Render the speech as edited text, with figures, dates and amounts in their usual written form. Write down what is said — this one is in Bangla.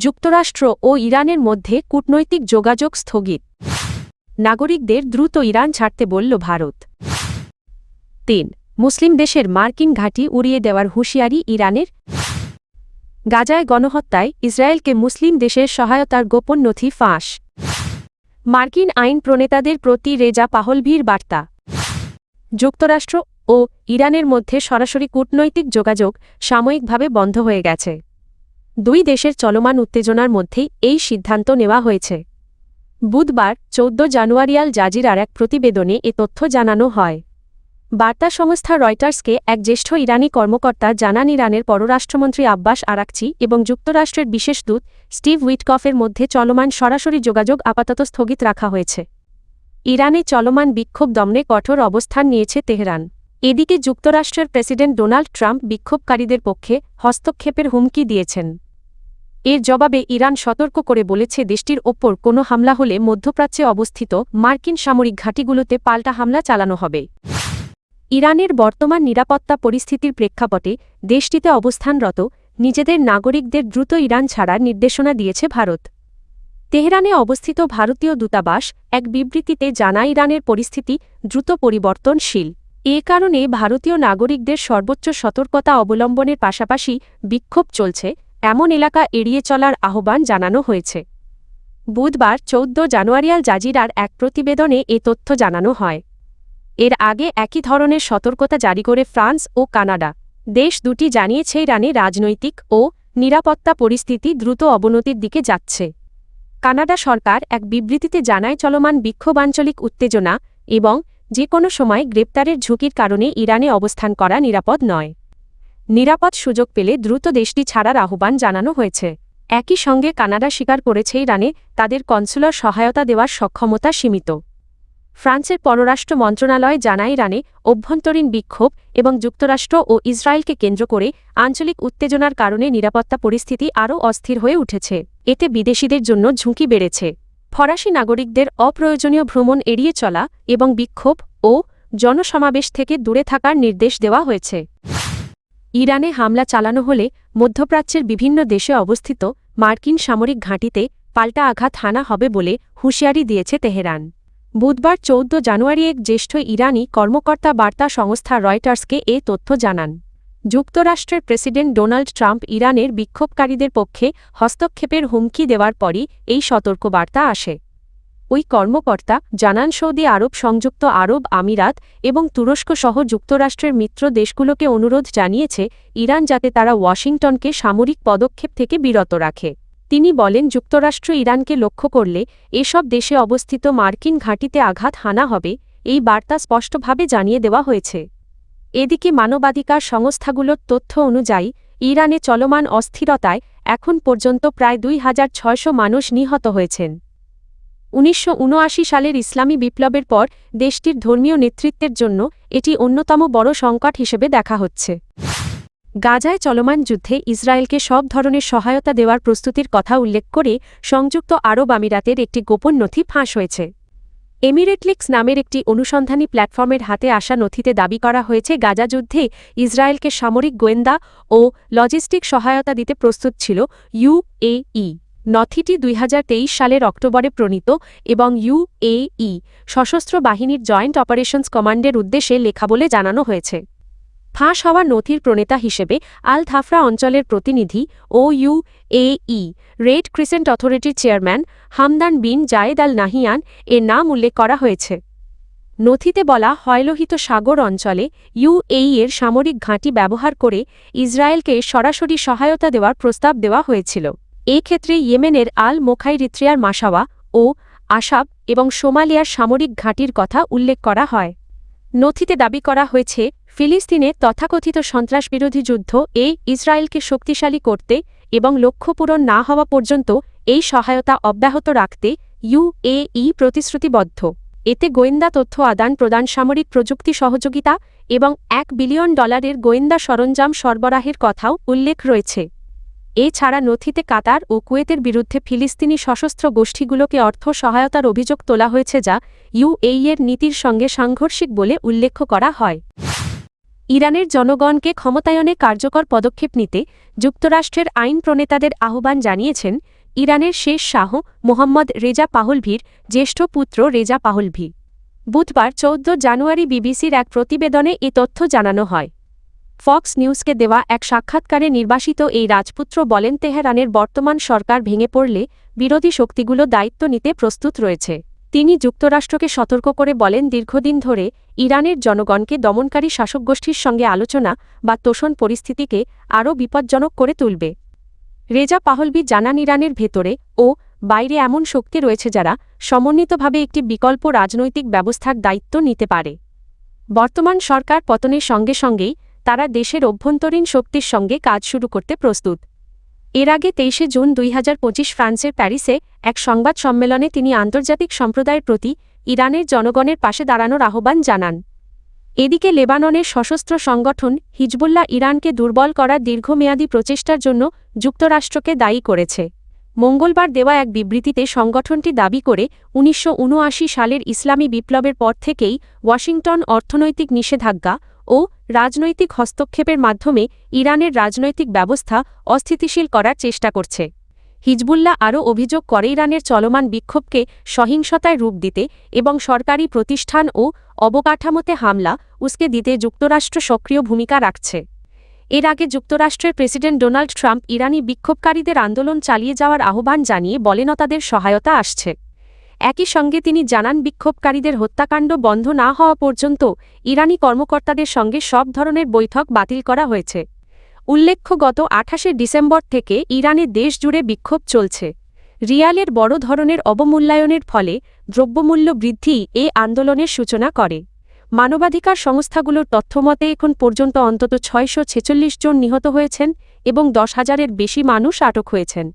যুক্তরাষ্ট্র ও ইরানের মধ্যে কূটনৈতিক যোগাযোগ স্থগিত। নাগরিকদের দ্রুত ইরান ছাড়তে বলল ভারত। ৩. মুসলিম দেশের মার্কিন ঘাঁটি উড়িয়ে দেওয়ার হুঁশিয়ারি ইরানের। গাজায় গণহত্যায় ইসরায়েলকে মুসলিম দেশের সহায়তার গোপন নথি ফাঁস। মার্কিন আইন প্রণেতাদের প্রতি রেজা পাহলভির বার্তা। যুক্তরাষ্ট্র ও ইরানের মধ্যে সরাসরি কূটনৈতিক যোগাযোগ সাময়িকভাবে বন্ধ হয়ে গেছে। দুই দেশের চলমান উত্তেজনার মধ্যেই এই সিদ্ধান্ত নেওয়া হয়েছে। বুধবার ১৪ জানুয়ারি আল জাজিরার এক প্রতিবেদনে এ তথ্য জানানো হয়। বার্তা সংস্থা রয়টার্সকে এক জ্যেষ্ঠ ইরানি কর্মকর্তা জানান, ইরানের পররাষ্ট্রমন্ত্রী আব্বাস আরাকচি এবং যুক্তরাষ্ট্রের বিশেষ দূত স্টিভ উইটকফের মধ্যে চলমান সরাসরি যোগাযোগ আপাতত স্থগিত রাখা হয়েছে। ইরানে চলমান বিক্ষোভ দমনে কঠোর অবস্থান নিয়েছে তেহরান। এদিকে যুক্তরাষ্ট্রের প্রেসিডেন্ট ডোনাল্ড ট্রাম্প বিক্ষোভকারীদের পক্ষে হস্তক্ষেপের হুমকি দিয়েছেন। এর জবাবে ইরান সতর্ক করে বলেছে, দেশটির ওপর কোনো হামলা হলে মধ্যপ্রাচ্যে অবস্থিত মার্কিন সামরিক ঘাঁটিগুলোতে পাল্টা হামলা চালানো হবে। ইরানের বর্তমান নিরাপত্তা পরিস্থিতির প্রেক্ষাপটে দেশটিতে অবস্থানরত নিজেদের নাগরিকদের দ্রুত ইরান ছাড়ার নির্দেশনা দিয়েছে ভারত। তেহরানে অবস্থিত ভারতীয় দূতাবাস এক বিবৃতিতে জানায়, ইরানের পরিস্থিতি দ্রুত পরিবর্তনশীল। এ কারণে ভারতীয় নাগরিকদের সর্বোচ্চ সতর্কতা অবলম্বনের পাশাপাশি বিক্ষোভ চলছে এমন এলাকা এড়িয়ে চলার আহ্বান জানানো হয়েছে। বুধবার ১৪ জানুয়ারি আল জাজিরার এক প্রতিবেদনে এ তথ্য জানানো হয়। এর আগে একই ধরনের সতর্কতা জারি করে ফ্রান্স ও কানাডা। দেশ দুটি জানিয়েছে, ইরানে রাজনৈতিক ও নিরাপত্তা পরিস্থিতি দ্রুত অবনতির দিকে যাচ্ছে। কানাডা সরকার এক বিবৃতিতে জানায়, চলমান বিক্ষোভ, আঞ্চলিক উত্তেজনা এবং যে কোনো সময় গ্রেপ্তারের ঝুঁকির কারণে ইরানে অবস্থান করা নিরাপদ নয়। নিরাপদ সুযোগ পেলে দ্রুত দেশটি ছাড়ার আহ্বান জানানো হয়েছে। একই সঙ্গে কানাডা স্বীকার করেছে, ইরানে তাদের কনসুলার সহায়তা দেওয়ার সক্ষমতা সীমিত। ফ্রান্সের পররাষ্ট্র মন্ত্রণালয় জানায়, ইরানে অভ্যন্তরীণ বিক্ষোভ এবং যুক্তরাষ্ট্র ও ইসরায়েলকে কেন্দ্র করে আঞ্চলিক উত্তেজনার কারণে নিরাপত্তা পরিস্থিতি আরও অস্থির হয়ে উঠেছে। এতে বিদেশিদের জন্য ঝুঁকি বেড়েছে। ফরাসি নাগরিকদের অপ্রয়োজনীয় ভ্রমণ এড়িয়ে চলা এবং বিক্ষোভ ও জনসমাবেশ থেকে দূরে থাকার নির্দেশ দেওয়া হয়েছে। ইরানে হামলা চালানো হলে মধ্যপ্রাচ্যের বিভিন্ন দেশে অবস্থিত মার্কিন সামরিক ঘাঁটিতে পাল্টা আঘাত হানা হবে বলে হুঁশিয়ারি দিয়েছে তেহরান। বুধবার ১৪ জানুয়ারি এক জ্যেষ্ঠ ইরানি কর্মকর্তা বার্তা সংস্থা রয়টার্সকে এ তথ্য জানান। যুক্তরাষ্ট্রের প্রেসিডেন্ট ডোনাল্ড ট্রাম্প ইরানের বিক্ষোভকারীদের পক্ষে হস্তক্ষেপের হুমকি দেওয়ার পরই এই সতর্কবার্তা আসে। ওই কর্মকর্তা জানান, সৌদি আরব, সংযুক্ত আরব আমিরাত এবং তুরস্ক সহ যুক্তরাষ্ট্রের মিত্র দেশগুলোকে অনুরোধ জানিয়েছে ইরান যাতে তারা ওয়াশিংটনকে সামরিক পদক্ষেপ থেকে বিরত রাখে। তিনি বলেন, যুক্তরাষ্ট্র ইরানকে লক্ষ্য করলে এসব দেশে অবস্থিত মার্কিন ঘাঁটিতে আঘাত হানা হবে, এই বার্তা স্পষ্টভাবে জানিয়ে দেওয়া হয়েছে। এদিকে মানবাধিকার সংস্থাগুলোর তথ্য অনুযায়ী ইরানে চলমান অস্থিরতায় এখন পর্যন্ত প্রায় ২৬০০ মানুষ নিহত হয়েছেন। ১৯৭৯ সালের ইসলামী বিপ্লবের পর দেশটির ধর্মীয় নেতৃত্বের জন্য এটি অন্যতম বড় সংকট হিসেবে দেখা হচ্ছে। গাজায় চলমান যুদ্ধে ইসরায়েলকে সব ধরনের সহায়তা দেওয়ার প্রস্তুতির কথা উল্লেখ করে সংযুক্ত আরব আমিরাতের একটি গোপন নথি ফাঁস হয়েছে। এমিরেটলিক্স নামের একটি অনুসন্ধানী প্ল্যাটফর্মের হাতে আসা নথিতে দাবি করা হয়েছে, গাজা যুদ্ধে ইসরায়েলকে সামরিক গোয়েন্দা ও লজিস্টিক সহায়তা দিতে প্রস্তুত ছিল ইউএই। নথিটি ২০২৩ সালের অক্টোবরে প্রণীত এবং ইউএই সশস্ত্র বাহিনীর জয়েন্ট অপারেশনস কমান্ডের উদ্দেশ্যে লেখা বলে জানানো হয়েছে। ফাঁস হওয়া নথির প্রণেতা হিসেবে আল ধাফরা অঞ্চলের প্রতিনিধি ও ইউএই রেড ক্রিসেন্ট অথরিটির চেয়ারম্যান হামদান বিন জায়েদ আল নাহিয়ান এর নাম উল্লেখ করা হয়েছে। নথিতে বলা হয়, লোহিত সাগর অঞ্চলে ইউএই এর সামরিক ঘাঁটি ব্যবহার করে ইসরায়েলকে সরাসরি সহায়তা দেওয়ার প্রস্তাব দেওয়া হয়েছিল। এক্ষেত্রে ইয়েমেনের আল মোখাইরিত্রিয়ার মাসাওয়া ও আসাব এবং সোমালিয়ার সামরিক ঘাঁটির কথা উল্লেখ করা হয়। নথিতে দাবি করা হয়েছে, ফিলিস্তিনে তথাকথিত সন্ত্রাসবিরোধী যুদ্ধ ইসরায়েলকে শক্তিশালী করতে এবং লক্ষ্য পূরণ না হওয়া পর্যন্ত এই সহায়তা অব্যাহত রাখতে ইউএই প্রতিশ্রুতিবদ্ধ। এতে গোয়েন্দা তথ্য আদান প্রদান, সামরিক প্রযুক্তি সহযোগিতা এবং $1 বিলিয়ন গোয়েন্দা সরঞ্জাম সরবরাহের কথাও উল্লেখ রয়েছে। এছাড়া নথিতে কাতার ও কুয়েতের বিরুদ্ধে ফিলিস্তিনি সশস্ত্র গোষ্ঠীগুলোকে অর্থ সহায়তার অভিযোগ তোলা হয়েছে, যা ইউএই এর নীতির সঙ্গে সাংঘর্ষিক বলে উল্লেখ করা হয়। ইরানের জনগণকে ক্ষমতায়নে কার্যকর পদক্ষেপ নিতে যুক্তরাষ্ট্রের আইন প্রণেতাদের আহ্বান জানিয়েছেন ইরানের শেষ শাহ মোহাম্মদ রেজা পাহলভির জ্যেষ্ঠ পুত্র রেজা পাহলভি। বুধবার ১৪ জানুয়ারি বিবিসির এক প্রতিবেদনে এ তথ্য জানানো হয়। ফক্স নিউজকে দেওয়া এক সাক্ষাৎকারে নির্বাসিত এই রাজপুত্র বলেন, তেহরানের বর্তমান সরকার ভেঙে পড়লে বিরোধী শক্তিগুলো দায়িত্ব নিতে প্রস্তুত রয়েছে। তিনি যুক্তরাষ্ট্রকে সতর্ক করে বলেন, দীর্ঘদিন ধরে ইরানের জনগণকে দমনকারী শাসকগোষ্ঠীর সঙ্গে আলোচনা বা তোষণ পরিস্থিতিকে আরও বিপজ্জনক করে তুলবে। রেজা পাহলভি জানান, ইরানের ভেতরে ও বাইরে এমন শক্তি রয়েছে যারা সমন্বিতভাবে একটি বিকল্প রাজনৈতিক ব্যবস্থার দায়িত্ব নিতে পারে। বর্তমান সরকার পতনের সঙ্গে সঙ্গেই তারা দেশের অভ্যন্তরীণ শক্তির সঙ্গে কাজ শুরু করতে প্রস্তুত। এর আগে ২৩ জুন ২০২৫ ফ্রান্সের প্যারিসে এক সংবাদ সম্মেলনে তিনি আন্তর্জাতিক সম্প্রদায়ের প্রতি ইরানের জনগণের পাশে দাঁড়ানোর আহ্বান জানান। এদিকে লেবাননের সশস্ত্র সংগঠন হিজবুল্লাহ ইরানকে দুর্বল করার দীর্ঘমেয়াদী প্রচেষ্টার জন্য যুক্তরাষ্ট্রকে দায়ী করেছে। মঙ্গলবার দেওয়া এক বিবৃতিতে সংগঠনটি দাবি করে ১৯৭৯ সালের ইসলামী বিপ্লবের পর থেকেই ওয়াশিংটন অর্থনৈতিক নিষেধাজ্ঞা ও রাজনৈতিক হস্তক্ষেপের মাধ্যমে ইরানের রাজনৈতিক ব্যবস্থা অস্থিতিশীল করার চেষ্টা করছে। হিজবুল্লাহ আরও অভিযোগ করে, ইরানের চলমান বিক্ষোভকে সহিংসতায় রূপ দিতে এবং সরকারি প্রতিষ্ঠান ও অবকাঠামোতে হামলা উস্কে দিতে যুক্তরাষ্ট্র সক্রিয় ভূমিকা রাখছে। এর আগে যুক্তরাষ্ট্রের প্রেসিডেন্ট ডোনাল্ড ট্রাম্প ইরানি বিক্ষোভকারীদের আন্দোলন চালিয়ে যাওয়ার আহ্বান জানিয়ে বলেন তাদের সহায়তা আসছে। একই সঙ্গে তিনি জানান, বিক্ষোভকারীদের হত্যাকাণ্ড বন্ধ না হওয়া পর্যন্ত ইরানি কর্মকর্তাদের সঙ্গে সব ধরনের বৈঠক বাতিল করা হয়েছে। উল্লেখ্য, গত ২৮ ডিসেম্বর থেকে ইরানে দেশজুড়ে বিক্ষোভ চলছে। রিয়ালের বড় ধরনের অবমূল্যায়নের ফলে দ্রব্যমূল্য বৃদ্ধি এ আন্দোলনের সূচনা করে। মানবাধিকার সংস্থাগুলোর তথ্যমতে এখন পর্যন্ত অন্তত ৬৪৬ জন নিহত হয়েছেন এবং ১০,০০০-এর বেশি মানুষ আটক হয়েছেন।